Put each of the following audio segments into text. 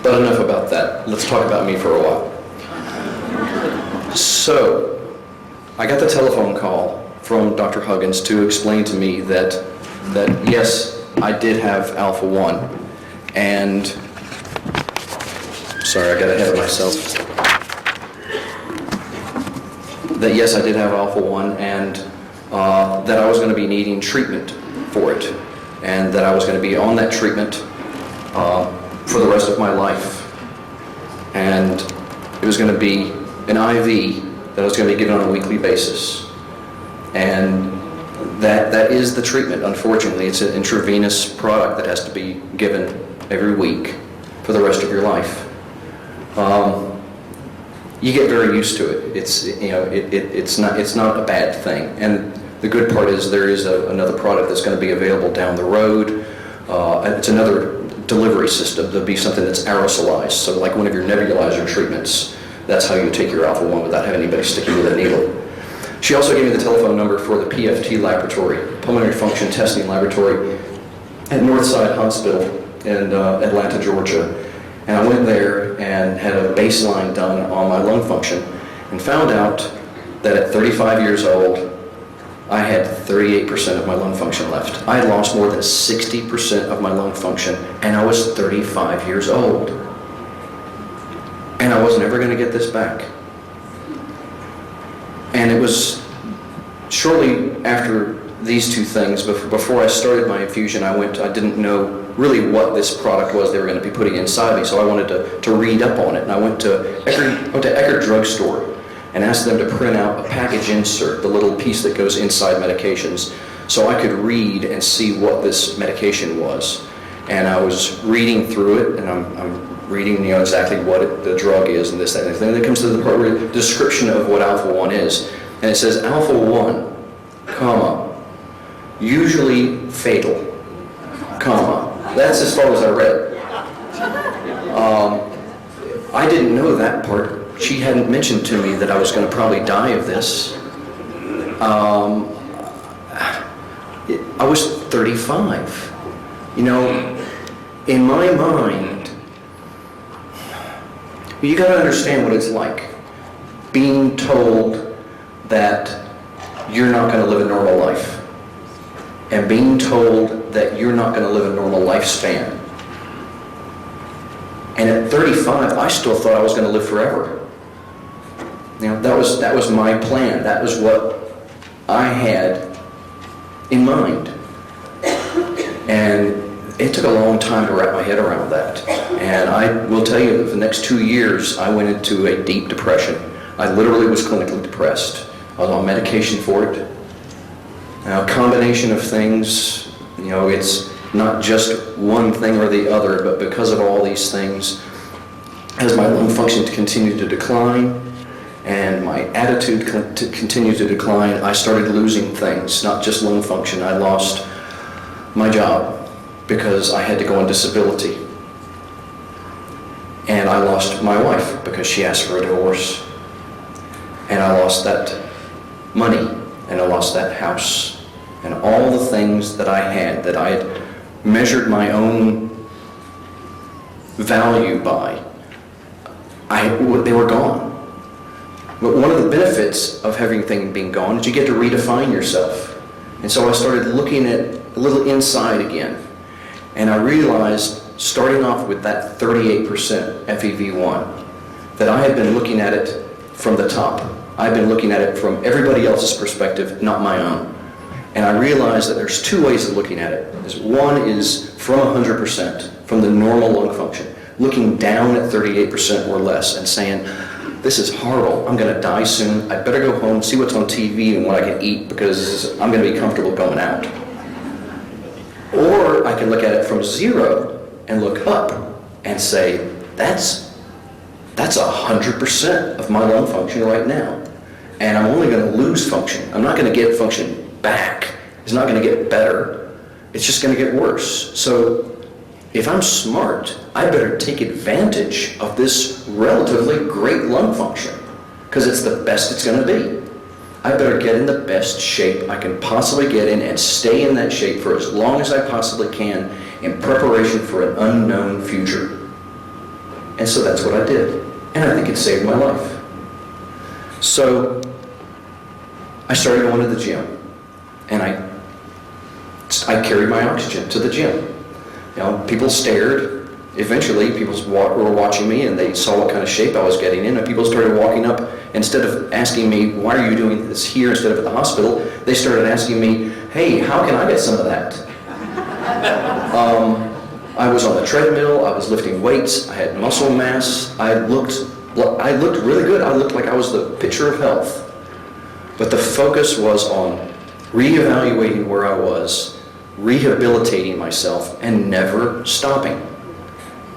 But enough about that. Let's talk about me for a while. So, I got the telephone call from Dr. Huggins to explain to me that yes, I did have alpha-1, and sorry, I got ahead of myself. That yes, I did have alpha-1, and that I was going to be needing treatment for it, and that I was going to be on that treatment for the rest of my life. And it was going to be an IV that was going to be given on a weekly basis. And that is the treatment, unfortunately. It's an intravenous product that has to be given every week for the rest of your life. You get very used to it. It's not a bad thing. And the good part is there is another product that's going to be available down the road. It's another delivery system. There'll be something that's aerosolized. So like one of your nebulizer treatments, that's how you take your alpha-1 without having anybody sticking with a needle. She also gave me the telephone number for the PFT laboratory, Pulmonary Function Testing Laboratory, at Northside Hospital in Atlanta, Georgia. And I went there and had a baseline done on my lung function and found out that at 35 years old, I had 38% of my lung function left. I had lost more than 60% of my lung function, and I was 35 years old. And I wasn't ever going to get this back. And it was shortly after these two things, before I started my infusion, I didn't know really what this product was they were going to be putting inside me, so I wanted to read up on it. And I went to Geiger drugstore and asked them to print out a package insert, the little piece that goes inside medications, so I could read and see what this medication was. And I was reading through it, and I'm reading exactly what the drug is and this, that, and everything. And then it comes to the part where the description of what alpha-1 is. And it says alpha-1, usually fatal, That's as far as I read. I didn't know that part. She hadn't mentioned to me that I was going to probably die of this. I was 35. In my mind, you got to understand what it's like being told that you're not going to live a normal life, and being told that you're not going to live a normal lifespan. And at 35, I still thought I was going to live forever. That was my plan. That was what I had in mind. And it took a long time to wrap my head around that. And I will tell you that for the next 2 years, I went into a deep depression. I literally was clinically depressed. I was on medication for it. Now, a combination of things, it's not just one thing or the other, but because of all these things, as my lung function continued to decline and my attitude continued to decline, I started losing things, not just lung function. I lost my job because I had to go on disability. And I lost my wife because she asked for a divorce. And I lost that money, and I lost that house, and all the things that I had measured my own value by, they were gone. But one of the benefits of everything being gone is you get to redefine yourself. And so I started looking at a little inside again. And I realized, starting off with that 38% FEV1, that I had been looking at it from the top. I've been looking at it from everybody else's perspective, not my own. And I realized that there's two ways of looking at it. One is from 100%, from the normal lung function, looking down at 38% or less and saying, this is horrible, I'm going to die soon, I better go home, see what's on TV and what I can eat because I'm going to be comfortable going out. Or I can look at it from 0 and look up and say, that's 100% of my lung function right now. And I'm only going to lose function. I'm not going to get function back. It's not going to get better. It's just going to get worse. So if I'm smart, I better take advantage of this relatively great lung function because it's the best it's going to be. I better get in the best shape I can possibly get in and stay in that shape for as long as I possibly can in preparation for an unknown future. And so that's what I did. And I think it saved my life. So I started going to the gym, and I carried my oxygen to the gym. You know, people stared. Eventually, people were watching me, and they saw what kind of shape I was getting in, and people started walking up. Instead of asking me, why are you doing this here instead of at the hospital, they started asking me, hey, how can I get some of that? I was on the treadmill, I was lifting weights, I had muscle mass, I looked really good. I looked like I was the picture of health. But the focus was on reevaluating where I was, rehabilitating myself, and never stopping.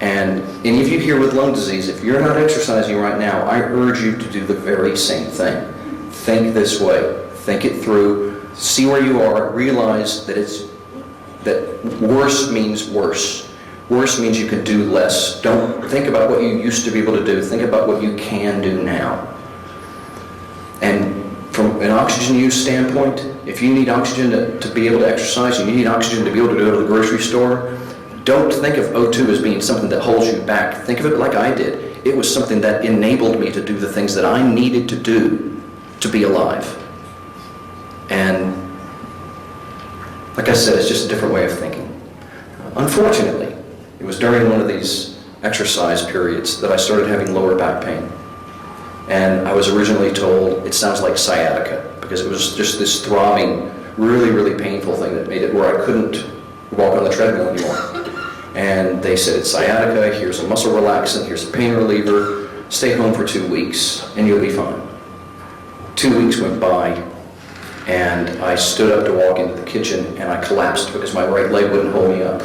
And any of you here with lung disease, if you're not exercising right now, I urge you to do the very same thing. Think this way. Think it through. See where you are. Realize that worse means worse. Worse means you can do less. Don't think about what you used to be able to do. Think about what you can do now. And from an oxygen use standpoint, if you need oxygen to be able to exercise, you need oxygen to be able to go to the grocery store, don't think of O2 as being something that holds you back. Think of it like I did. It was something that enabled me to do the things that I needed to do to be alive. And like I said, it's just a different way of thinking. Unfortunately, it was during one of these exercise periods that I started having lower back pain. And I was originally told it sounds like sciatica, because it was just this throbbing, really, really painful thing that made it where I couldn't walk on the treadmill anymore. And they said, it's sciatica, here's a muscle relaxant, here's a pain reliever, stay home for 2 weeks and you'll be fine. 2 weeks went by, and I stood up to walk into the kitchen, and I collapsed because my right leg wouldn't hold me up.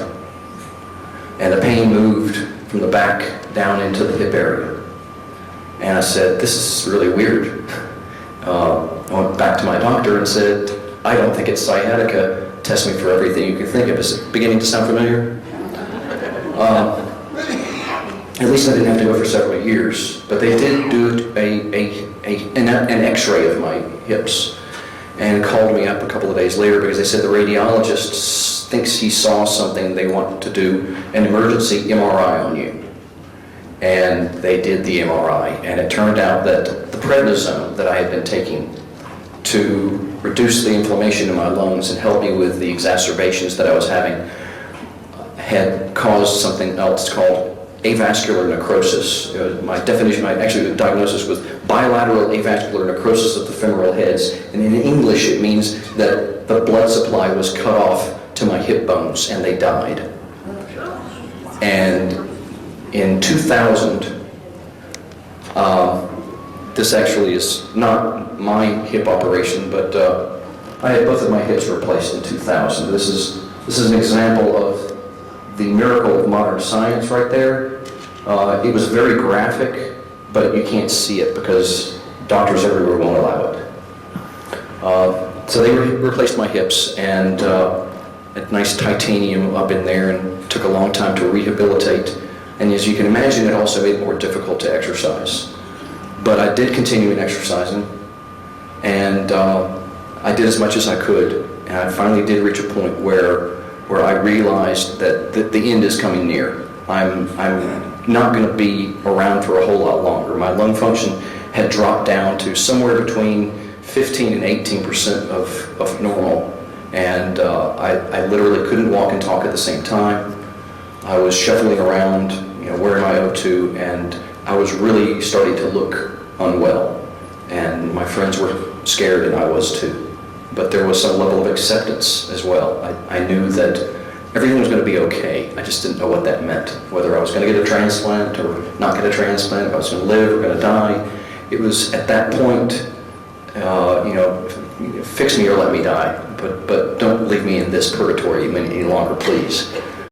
And the pain moved from the back down into the hip area. And I said, this is really weird. I went back to my doctor and said, I don't think it's sciatica. Test me for everything you can think of. Is it beginning to sound familiar? At least I didn't have to go for several years, but they did do an x-ray of my hips and called me up a couple of days later because they said the radiologist thinks he saw something. They want to do an emergency MRI on you. And they did the MRI, and it turned out that the prednisone that I had been taking to reduce the inflammation in my lungs and help me with the exacerbations that I was having had caused something else called avascular necrosis. My diagnosis was bilateral avascular necrosis of the femoral heads, and in English it means that the blood supply was cut off to my hip bones and they died. And in 2000, this actually is not my hip operation, but I had both of my hips replaced in 2000. This is an example of the miracle of modern science right there. It was very graphic, but you can't see it because doctors everywhere won't allow it. So they replaced my hips, and a nice titanium up in there, and took a long time to rehabilitate. And as you can imagine, it also made it more difficult to exercise. But I did continue in exercising, and I did as much as I could, and I finally did reach a point where I realized that the end is coming near. I'm not going to be around for a whole lot longer. My lung function had dropped down to somewhere between 15 and 18% of normal, and I literally couldn't walk and talk at the same time. I was shuffling around, wearing my O2, and I was really starting to look unwell. And my friends were scared, and I was too. But there was some level of acceptance as well. I knew that everything was going to be okay. I just didn't know what that meant, whether I was going to get a transplant or not get a transplant, if I was going to live or going to die. It was at that point, fix me or let me die, but don't leave me in this purgatory any longer, please.